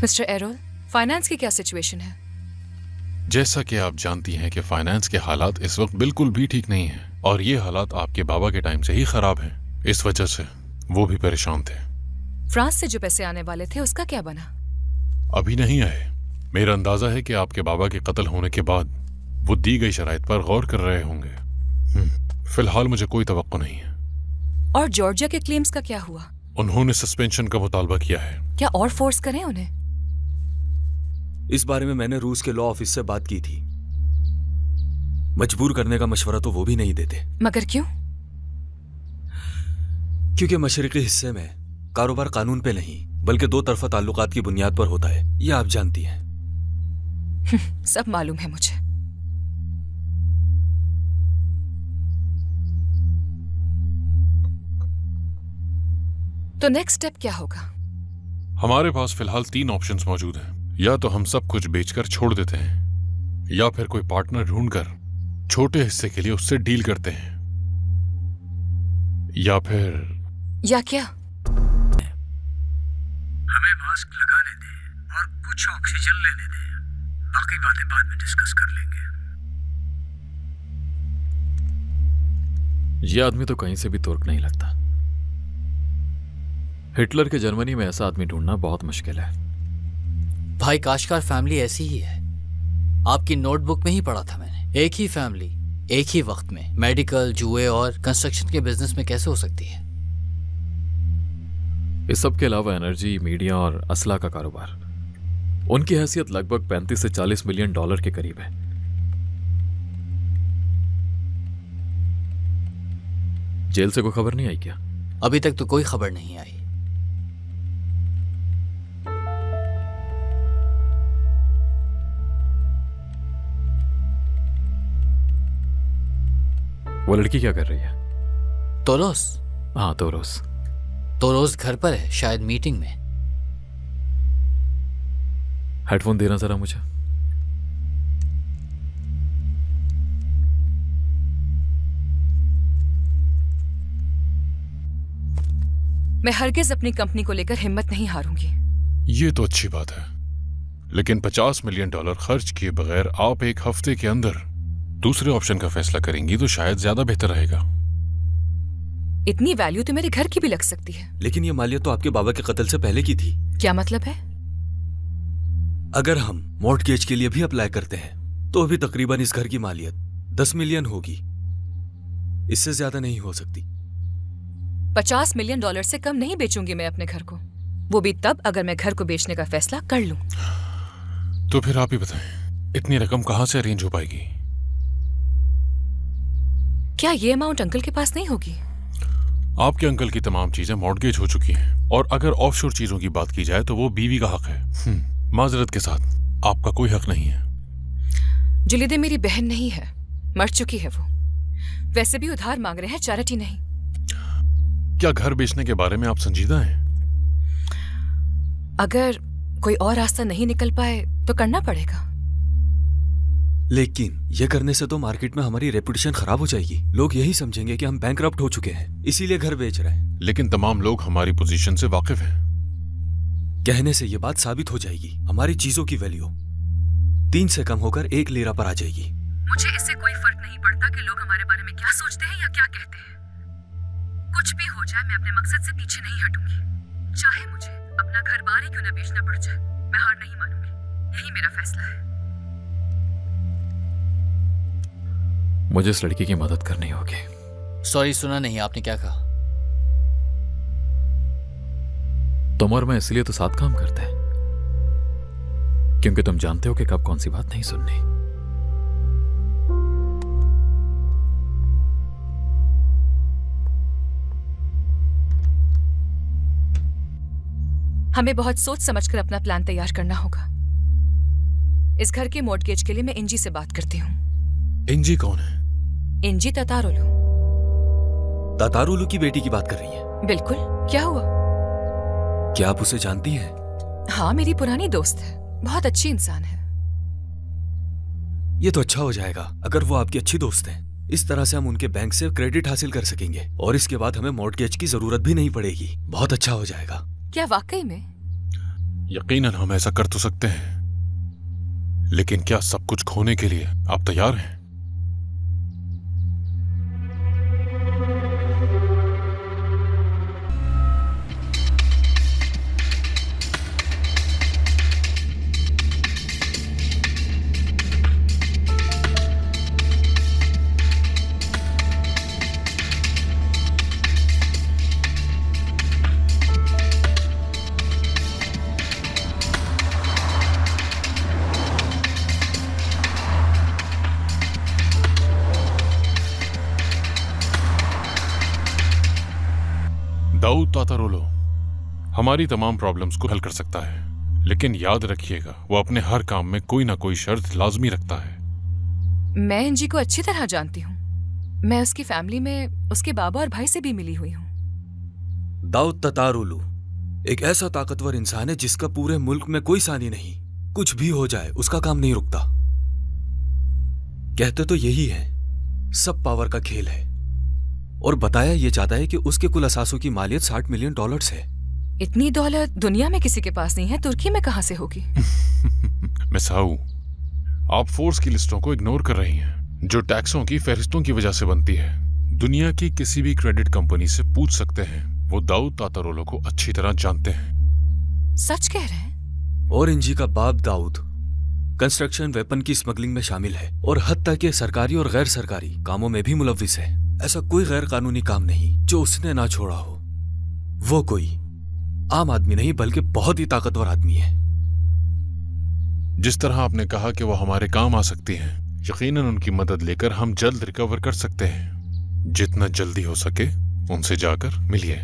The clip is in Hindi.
मिस्टर एरोल, फाइनेंस की क्या सिचुएशन है? जैसा कि आप जानती हैं कि फाइनेंस के हालात इस वक्त बिल्कुल भी ठीक नहीं हैं और ये हालात आपके बाबा के टाइम से ही खराब हैं। इस वजह से वो भी परेशान थे। फ्रांस से जो पैसे आने वाले थे उसका क्या बना? अभी नहीं आए। मेरा अंदाजा है कि आपके बाबा के कत्ल होने के बाद वो दी गई शराइत पर गौर कर रहे होंगे। फिलहाल मुझे कोई तवक्को नहीं है। और जॉर्जिया के क्लेम्स का क्या हुआ? उन्होंने सस्पेंशन का मुतालबा किया है। क्या और फोर्स करें उन्हें? इस बारे में मैंने रूस के लॉ ऑफिस से बात की थी। मजबूर करने का मशवरा तो वो भी नहीं देते। मगर क्यों? क्योंकि मशरिकी हिस्से में कारोबार कानून पे नहीं बल्कि दो तरफा ताल्लुकात की बुनियाद पर होता है। ये आप जानती हैं। सब मालूम है मुझे। तो नेक्स्ट स्टेप क्या होगा? हमारे पास फिलहाल 3 ऑप्शंस मौजूद हैं। या तो हम सब कुछ बेचकर छोड़ देते हैं, या फिर कोई पार्टनर ढूंढकर छोटे हिस्से के लिए उससे डील करते हैं, या फिर या क्या? हमें मास्क लगाने दें और कुछ ऑक्सीजन लेने दें। बाकी बातें बाद में डिस्कस कर लेंगे। ये आदमी तो कहीं से भी तुर्क नहीं लगता। हिटलर के जर्मनी में ऐसा आदमी ढूंढना बहुत मुश्किल है। भाई काशकार फैमिली ऐसी ही है। आपकी नोटबुक में ही पढ़ा था मैंने। एक ही फैमिली एक ही वक्त में मेडिकल, जुए और कंस्ट्रक्शन के बिजनेस में कैसे हो सकती है? इस सब के अलावा एनर्जी, मीडिया और असला का कारोबार। उनकी हैसियत लगभग 35 से 40 मिलियन डॉलर के करीब है। जेल से कोई खबर नहीं आई क्या? अभी तक तो कोई खबर नहीं आई। वो लड़की क्या कर रही है? तोरोस? हाँ, तोरोस। तोरोस घर पर है, शायद मीटिंग में। हेडफोन देना जरा मुझे। मैं हरगिज अपनी कंपनी को लेकर हिम्मत नहीं हारूंगी। ये तो अच्छी बात है, लेकिन 50 मिलियन डॉलर खर्च किए बगैर आप एक हफ्ते के अंदर दूसरे ऑप्शन का फैसला करेंगी तो शायद ज्यादा बेहतर रहेगा। इतनी वैल्यू तो मेरे घर की भी लग सकती है। लेकिन ये मालियत तो आपके बाबा के कत्ल से पहले की थी। क्या मतलब है? अगर हम मॉर्टगेज के लिए भी अप्लाई करते हैं तो अभी तकरीबन इस घर की मालियत 10 मिलियन होगी। इससे ज्यादा नहीं हो सकती। 50 मिलियन डॉलर से कम नहीं बेचूंगी मैं अपने घर को। वो भी तब अगर मैं घर को बेचने का फैसला कर लूं। तो फिर आप ही बताएं, इतनी रकम कहां से अरेंज हो पाएगी? क्या ये अमाउंट अंकल के पास नहीं होगी? आपके अंकल की तमाम चीजें मॉर्टगेज हो चुकी हैं, और अगर ऑफशोर चीजों की बात की जाए तो वो बीवी का हक है। माजरत के साथ आपका कोई हक नहीं है। जुलीदे मेरी बहन नहीं है, मर चुकी है वो। वैसे भी उधार मांग रहे हैं, चैरिटी नहीं। क्या घर बेचने के बारे में आप संजीदा हैं? अगर कोई और रास्ता नहीं निकल पाए तो करना पड़ेगा। लेकिन ये करने से तो मार्केट में हमारी रेपुटेशन खराब हो जाएगी। लोग यही समझेंगे कि हम बैंकरप्ट हो चुके हैं, इसीलिए घर बेच रहे हैं। लेकिन तमाम लोग हमारी पोजीशन से वाकिफ हैं। कहने से ये बात साबित हो जाएगी। हमारी चीजों की वैल्यू 3 से कम होकर 1 लीरा पर आ जाएगी। मुझे इससे कोई फर्क नहीं पड़ता कि लोग हमारे बारे में क्या सोचते हैं या क्या कहते हैं। कुछ भी हो जाए, मैं अपने मकसद से पीछे नहीं हटूंगी। चाहे मुझे अपना घर बार ही क्यों न बेचना पड़ जाए, मैं हार नहीं मानूंगी। यही मेरा फैसला है। मुझे इस लड़की की मदद करनी होगी। सॉरी, सुना नहीं। आपने क्या कहा? तुम और मैं इसलिए तो साथ काम करते हैं क्योंकि तुम जानते हो कि कब कौन सी बात नहीं सुननी। हमें बहुत सोच समझकर अपना प्लान तैयार करना होगा। इस घर के मॉर्टगेज के लिए मैं इंजी से बात करती हूँ। इंजी कौन है? इंजी ततारुलू। तातारुलू की बेटी की बात कर रही हैं? बिल्कुल। क्या हुआ? क्या आप उसे जानती हैं? हाँ, मेरी पुरानी दोस्त है। बहुत अच्छी इंसान है। ये तो अच्छा हो जाएगा अगर वो आपकी अच्छी दोस्त है। इस तरह से हम उनके बैंक से क्रेडिट हासिल कर सकेंगे और इसके बाद हमें मॉर्टगेज की जरूरत भी नहीं पड़ेगी। बहुत अच्छा हो जाएगा। क्या वाकई में? यकीनन हम ऐसा कर तो सकते हैं, लेकिन क्या सब कुछ खोने के लिए आप तैयार हैं? दाऊद तातारोलो हमारी तमाम प्रॉब्लम्स को हल कर सकता है, लेकिन याद रखिएगा वो अपने हर काम में कोई ना कोई शर्त लाजमी रखता है। मैं इंजी को अच्छी तरह जानती हूँ। मैं उसकी फैमिली में उसके बाबा और भाई से भी मिली हुई हूँ। दाऊद ततारुलू एक ऐसा ताकतवर इंसान है जिसका पूरे मुल्क में कोई सानी नहीं। कुछ भी हो जाए उसका काम नहीं रुकता। कहते तो यही है, सब पावर का खेल है। और बताया ये जाता है कि उसके कुल असासों की मालियत $60 मिलियन है। इतनी दौलत दुनिया में किसी के पास नहीं है, तुर्की में कहां से होगी? मिसाऊ, आप फोर्स की लिस्टों को इग्नोर कर रही हैं, जो टैक्सों की फहरिस्तों की वजह से बनती है। दुनिया की किसी भी क्रेडिट कंपनी से पूछ सकते हैं, वो दाऊद तातारोलो को अच्छी तरह जानते हैं। सच कह रहे हैं? और इंजी का बाप दाऊद कंस्ट्रक्शन वेपन की स्मगलिंग में शामिल है और हत्ता के सरकारी और गैर सरकारी कामों में भी मुलव्विस है। ऐसा कोई गैर कानूनी काम नहीं जो उसने ना छोड़ा हो। वो कोई आम आदमी नहीं बल्कि बहुत ही ताकतवर आदमी है। जिस तरह आपने कहा कि वो हमारे काम आ सकती हैं, यकीनन उनकी मदद लेकर हम जल्द रिकवर कर सकते हैं। जितना जल्दी हो सके उनसे जाकर मिलिए।